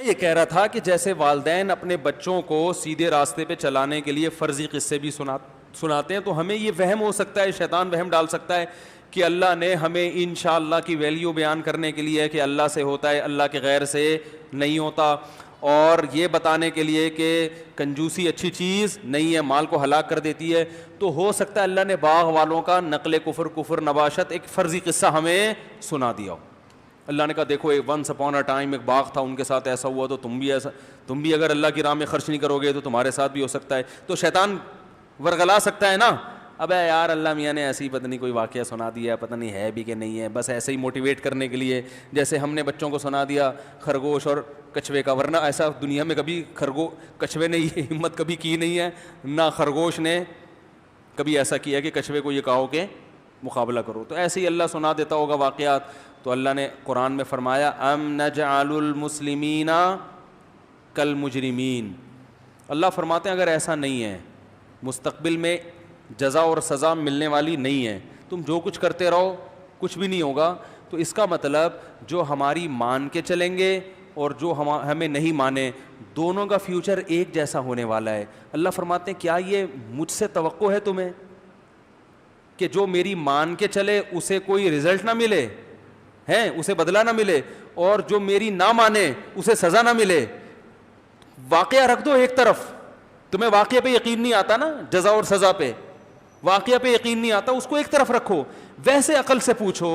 یہ کہہ رہا تھا کہ جیسے والدین اپنے بچوں کو سیدھے راستے پہ چلانے کے لیے فرضی قصے بھی سناتے ہیں، تو ہمیں یہ وہم ہو سکتا ہے، شیطان وہم ڈال سکتا ہے کہ اللہ نے ہمیں انشاءاللہ کی ویلیو بیان کرنے کے لیے کہ اللہ سے ہوتا ہے، اللہ کے غیر سے نہیں ہوتا، اور یہ بتانے کے لیے کہ کنجوسی اچھی چیز نہیں ہے، مال کو ہلاک کر دیتی ہے، تو ہو سکتا ہے اللہ نے باغ والوں کا نقل کفر نباشت ایک فرضی قصہ ہمیں سنا دیا ہو۔ اللہ نے کہا دیکھو ایک ونس اپون اے ٹائم ایک باغ تھا، ان کے ساتھ ایسا ہوا، تو تم بھی اگر اللہ کی راہ میں خرچ نہیں کرو گے تو تمہارے ساتھ بھی ہو سکتا ہے۔ تو شیطان ورغلا سکتا ہے نا، ابے یار اللہ میاں نے ایسی پتہ نہیں کوئی واقعہ سنا دیا ہے، پتہ نہیں ہے بھی کہ نہیں ہے، بس ایسے ہی موٹیویٹ کرنے کے لیے، جیسے ہم نے بچوں کو سنا دیا خرگوش اور کچھوے کا، ورنہ ایسا دنیا میں کبھی کچھوے نے یہ ہمت کبھی کی نہیں ہے، نہ خرگوش نے کبھی ایسا کیا کہ کچھوے کو یہ کہا ہو کہ مقابلہ کرو، تو ایسے ہی اللہ سنا دیتا ہوگا واقعات۔ تو اللہ نے قرآن میں فرمایا ام نجعل المسلمین کالمجرمین، اللہ فرماتے ہیں اگر ایسا نہیں ہے، مستقبل میں جزا اور سزا ملنے والی نہیں ہے، تم جو کچھ کرتے رہو کچھ بھی نہیں ہوگا، تو اس کا مطلب جو ہماری مان کے چلیں گے اور جو ہمیں نہیں مانے، دونوں کا فیوچر ایک جیسا ہونے والا ہے۔ اللہ فرماتے ہیں کیا یہ مجھ سے توقع ہے تمہیں کہ جو میری مان کے چلے اسے کوئی رزلٹ نہ ملے، اسے بدلہ نہ ملے، اور جو میری نہ مانے اسے سزا نہ ملے؟ واقعہ رکھ دو ایک طرف، تمہیں واقعہ پہ یقین نہیں آتا نا، جزا اور سزا پہ واقعہ پہ یقین نہیں آتا، اس کو ایک طرف رکھو، ویسے عقل سے پوچھو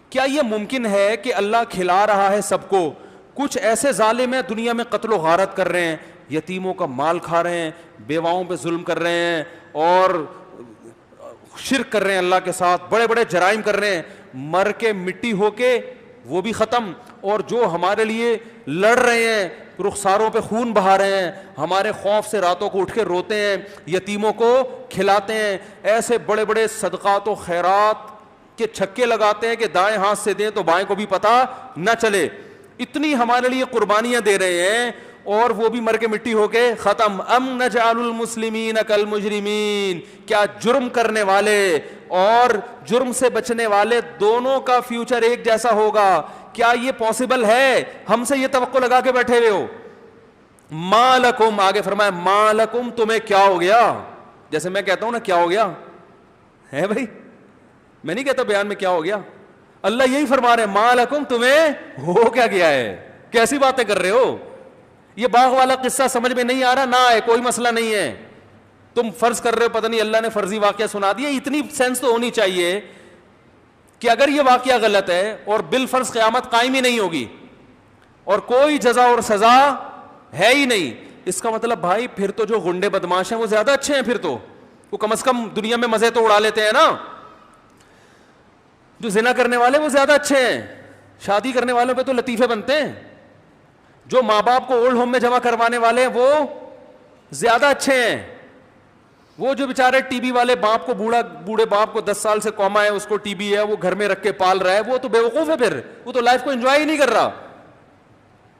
کیا یہ ممکن ہے کہ اللہ کھلا رہا ہے سب کو، کچھ ایسے ظالم ہیں دنیا میں قتل و غارت کر رہے ہیں، یتیموں کا مال کھا رہے ہیں، بیواؤں پہ ظلم کر رہے ہیں، اور شرک کر رہے ہیں اللہ کے ساتھ، بڑے بڑے جرائم کر رہے ہیں، مر کے مٹی ہو کے وہ بھی ختم، اور جو ہمارے لیے لڑ رہے ہیں، رخساروں پہ خون بہا رہے ہیں، ہمارے خوف سے راتوں کو اٹھ کے روتے ہیں، یتیموں کو کھلاتے ہیں، ایسے بڑے بڑے صدقات و خیرات کے چھکے لگاتے ہیں کہ دائیں ہاتھ سے دیں تو بائیں کو بھی پتہ نہ چلے، اتنی ہمارے لیے قربانیاں دے رہے ہیں، اور وہ بھی مر کے مٹی ہو کے ختم۔ ام نجعل المسلمین کالمجرمین، کیا جرم کرنے والے اور جرم سے بچنے والے دونوں کا فیوچر ایک جیسا ہوگا؟ کیا یہ پاسبل ہے؟ ہم سے یہ توقع لگا کے بیٹھے ہوئے ہو؟ ما لکم، آگے فرمایا ما لکم، تمہیں کیا ہو گیا؟ جیسے میں کہتا ہوں نا کیا ہو گیا ہے بھائی، میں نہیں کہتا بیان میں کیا ہو گیا، اللہ یہی فرما رہے ہیں ما لکم، تمہیں ہو کیا گیا ہے، کیسی باتیں کر رہے ہو؟ یہ باغ والا قصہ سمجھ میں نہیں آ رہا، نہ ہے، کوئی مسئلہ نہیں ہے، تم فرض کر رہے ہو پتہ نہیں اللہ نے فرضی واقعہ سنا دیا، اتنی سینس تو ہونی چاہیے کہ اگر یہ واقعہ غلط ہے اور بالفرض قیامت قائم ہی نہیں ہوگی اور کوئی جزا اور سزا ہے ہی نہیں، اس کا مطلب بھائی پھر تو جو غنڈے بدماش ہیں وہ زیادہ اچھے ہیں، پھر تو وہ کم از کم دنیا میں مزے تو اڑا لیتے ہیں نا، جو زنا کرنے والے وہ زیادہ اچھے ہیں، شادی کرنے والوں پہ تو لطیفے بنتے ہیں، جو ماں باپ کو اولڈ ہوم میں جمع کروانے والے ہیں وہ زیادہ اچھے ہیں، وہ جو بیچارے ٹی بی والے باپ کو بوڑھے باپ کو 10 سال سے کوما ہے، اس کو ٹی بی ہے، وہ گھر میں رکھ کے پال رہا ہے، وہ تو بیوقوف ہے، پھر وہ تو لائف کو انجوائے ہی نہیں کر رہا،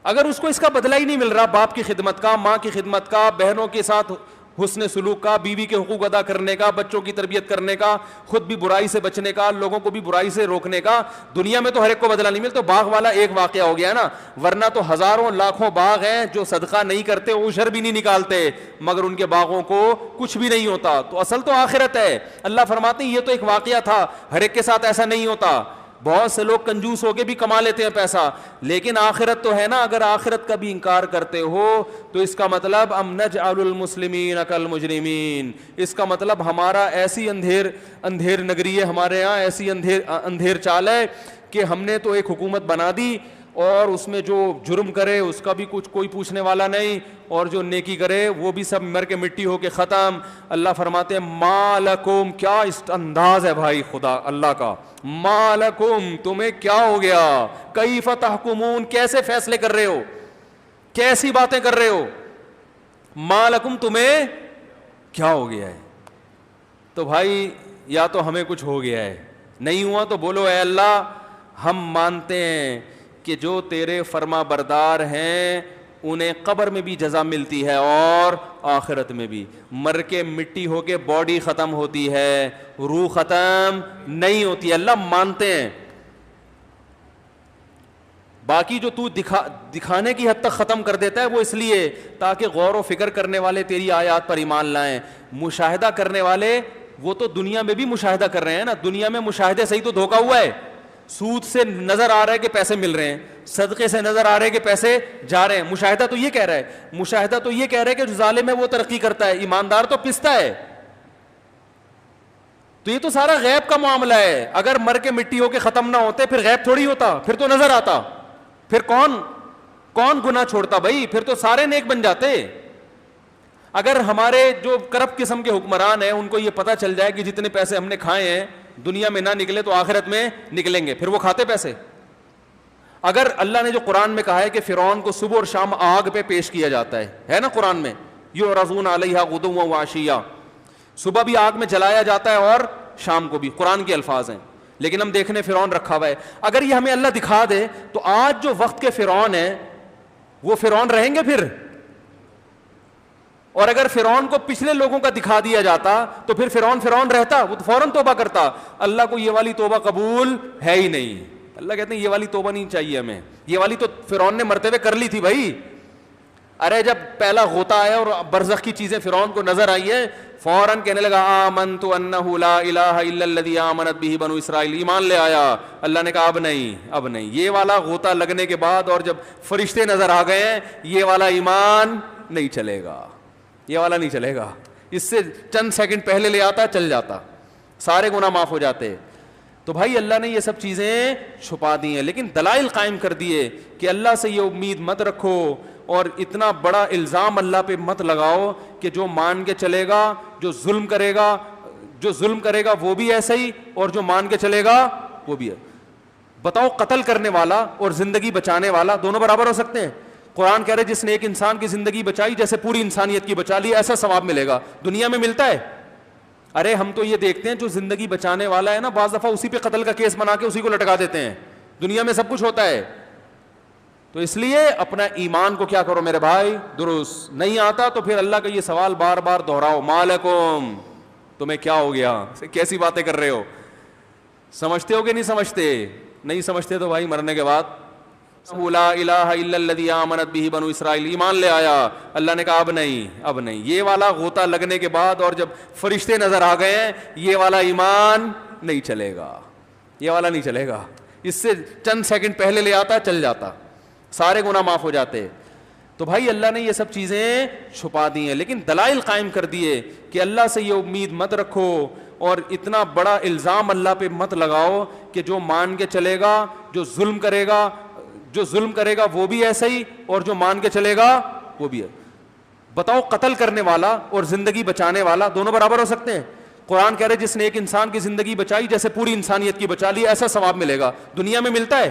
اگر اس کو اس کا بدلہ ہی نہیں مل رہا، باپ کی خدمت کا، ماں کی خدمت کا، بہنوں کے ساتھ حسن سلوک کا، بیوی کے حقوق ادا کرنے کا، بچوں کی تربیت کرنے کا، خود بھی برائی سے بچنے کا، لوگوں کو بھی برائی سے روکنے کا، دنیا میں تو ہر ایک کو بدلہ نہیں ملتا، تو باغ والا ایک واقعہ ہو گیا نا، ورنہ تو ہزاروں لاکھوں باغ ہیں جو صدقہ نہیں کرتے، عشر بھی نہیں نکالتے، مگر ان کے باغوں کو کچھ بھی نہیں ہوتا، تو اصل تو آخرت ہے۔ اللہ فرماتے ہیں یہ تو ایک واقعہ تھا، ہر ایک کے ساتھ ایسا نہیں ہوتا، بہت سے لوگ کنجوس ہو کے بھی کما لیتے ہیں پیسہ، لیکن آخرت تو ہے نا، اگر آخرت کا بھی انکار کرتے ہو تو اس کا مطلب ام نجعل المسلمین کالمجرمین، اس کا مطلب ہمارا ایسی اندھیر نگری ہے، ہمارے ہاں ایسی اندھیر چال ہے کہ ہم نے تو ایک حکومت بنا دی، اور اس میں جو جرم کرے اس کا بھی کچھ کوئی پوچھنے والا نہیں، اور جو نیکی کرے وہ بھی سب مر کے مٹی ہو کے ختم۔ اللہ فرماتے ہیں ما لکم، کیا انداز ہے بھائی خدا اللہ کا، ما لکم، تمہیں کیا ہو گیا، کیف تحکمون، کیسے فیصلے کر رہے ہو، کیسی باتیں کر رہے ہو، ما لکم، تمہیں کیا ہو گیا ہے؟ تو بھائی یا تو ہمیں کچھ ہو گیا ہے، نہیں ہوا تو بولو اے اللہ ہم مانتے ہیں کہ جو تیرے فرما بردار ہیں انہیں قبر میں بھی جزا ملتی ہے اور آخرت میں بھی، مر کے مٹی ہو کے باڈی ختم ہوتی ہے، روح ختم نہیں ہوتی، اللہ مانتے ہیں۔ باقی جو تو دکھانے کی حد تک ختم کر دیتا ہے وہ اس لیے تاکہ غور و فکر کرنے والے تیری آیات پر ایمان لائیں. مشاہدہ کرنے والے وہ تو دنیا میں بھی مشاہدہ کر رہے ہیں نا, دنیا میں مشاہدے سے ہی تو دھوکا ہوا ہے. سود سے نظر آ رہا ہے کہ پیسے مل رہے ہیں, صدقے سے نظر آ رہے ہیں کہ پیسے جا رہے ہیں. مشاہدہ تو یہ کہہ رہا ہے, مشاہدہ تو یہ کہہ رہا ہے کہ جو ظالم ہے وہ ترقی کرتا ہے, ایماندار تو پستا ہے. تو یہ تو سارا غیب کا معاملہ ہے. اگر مر کے مٹی ہو کے ختم نہ ہوتے پھر غیب تھوڑی ہوتا, پھر تو نظر آتا. پھر کون گناہ چھوڑتا بھائی, پھر تو سارے نیک بن جاتے. اگر ہمارے جو کرپٹ قسم کے حکمران ہیں ان کو یہ پتہ چل جائے کہ جتنے پیسے ہم نے کھائے ہیں دنیا میں نہ نکلے تو آخرت میں نکلیں گے, پھر وہ کھاتے پیسے. اگر اللہ نے جو قرآن میں کہا ہے کہ فرعون کو صبح اور شام آگ پہ پیش کیا جاتا ہے نا قرآن میں, یعرضون علیہا غدوا وعشیا, صبح بھی آگ میں جلایا جاتا ہے اور شام کو بھی, قرآن کے الفاظ ہیں. لیکن ہم دیکھنے فرعون رکھا ہوا ہے. اگر یہ ہمیں اللہ دکھا دے تو آج جو وقت کے فرعون ہیں وہ فرعون رہیں گے پھر؟ اور اگر فرعون کو پچھلے لوگوں کا دکھا دیا جاتا تو پھر فرعون رہتا, وہ تو فوراً توبہ کرتا. اللہ کو یہ والی توبہ قبول ہے ہی نہیں. اللہ کہتے ہیں یہ والی توبہ نہیں چاہیے ہمیں, یہ والی تو فرعون نے مرتے ہوئے کر لی تھی بھائی. ارے جب پہلا غوطہ آیا اور برزخ کی چیزیں فرعون کو نظر آئی ہے, فوراً کہنے لگا آمنت انہ لا الہ الا الذی آمنت بہ بنو اسرائیل, ایمان لے آیا. اللہ نے کہا اب نہیں. یہ والا غوطہ لگنے کے بعد اور جب فرشتے نظر آ گئے ہیں, یہ والا ایمان نہیں چلے گا, یہ والا نہیں چلے گا. اس سے چند سیکنڈ پہلے لے آتا, چل جاتا, سارے گناہ معاف ہو جاتے. تو بھائی اللہ نے یہ سب چیزیں چھپا دی ہیں, لیکن دلائل قائم کر دیے کہ اللہ سے یہ امید مت رکھو اور اتنا بڑا الزام اللہ پہ مت لگاؤ کہ جو مان کے چلے گا, جو ظلم کرے گا وہ بھی ایسا ہی, اور جو مان کے چلے گا وہ بھی ہے. بتاؤ قتل کرنے والا اور زندگی بچانے والا دونوں برابر ہو سکتے ہیں؟ قرآن کہہ رہے جس نے ایک انسان کی زندگی بچائی جیسے پوری انسانیت کی بچا لی, ایسا ثواب ملے گا. دنیا میں ملتا ہے؟ ارے ہم تو یہ دیکھتے ہیں جو زندگی بچانے والا ہے نا, بعض دفعہ اسی پہ قتل کا کیس بنا کے اسی کو لٹکا دیتے ہیں. دنیا میں سب کچھ ہوتا ہے. تو اس لیے اپنا ایمان کو کیا کرو میرے بھائی, درست. نہیں آتا تو پھر اللہ کا یہ سوال بار بار دہراؤ, مالکم, تمہیں کیا ہو گیا, کیسی باتیں کر رہے ہو, سمجھتے ہو کہ نہیں سمجھتے؟ نہیں سمجھتے تو بھائی مرنے کے بعد لا الہ الا الذی آمنت بہ بنو اسرائیل, ایمان لے آیا. اللہ نے کہا اب نہیں. یہ والا غوطہ لگنے کے بعد اور جب فرشتے نظر آ گئے ہیں, یہ والا ایمان نہیں چلے گا, یہ والا نہیں چلے گا. اس سے چند سیکنڈ پہلے لے آتا, چل جاتا, سارے گناہ معاف ہو جاتے. تو بھائی اللہ نے یہ سب چیزیں چھپا دی ہیں, لیکن دلائل قائم کر دیے کہ اللہ سے یہ امید مت رکھو اور اتنا بڑا الزام اللہ پہ مت لگاؤ کہ جو مان کے چلے گا, جو ظلم کرے گا وہ بھی ایسا ہی, اور جو مان کے چلے گا وہ بھی ہے. بتاؤ قتل کرنے والا اور زندگی بچانے والا دونوں برابر ہو سکتے ہیں؟ قرآن کہہ رہے جس نے ایک انسان کی زندگی بچائی جیسے پوری انسانیت کی بچا لی, ایسا ثواب ملے گا. دنیا میں ملتا ہے؟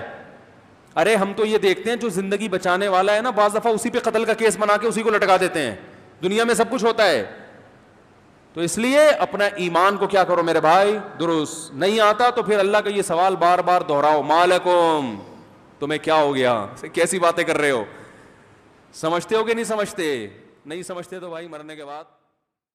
ارے ہم تو یہ دیکھتے ہیں جو زندگی بچانے والا ہے نا, بعض دفعہ اسی پہ قتل کا کیس بنا کے اسی کو لٹکا دیتے ہیں. دنیا میں سب کچھ ہوتا ہے. تو اس لیے اپنا ایمان کو کیا کرو میرے بھائی, درست. نہیں آتا تو پھر اللہ کا یہ سوال بار بار دہراؤ, مالکم, تمہیں کیا ہو گیا, کیسی باتیں کر رہے ہو, سمجھتے ہو کہ نہیں سمجھتے؟ نہیں سمجھتے تو بھائی مرنے کے بعد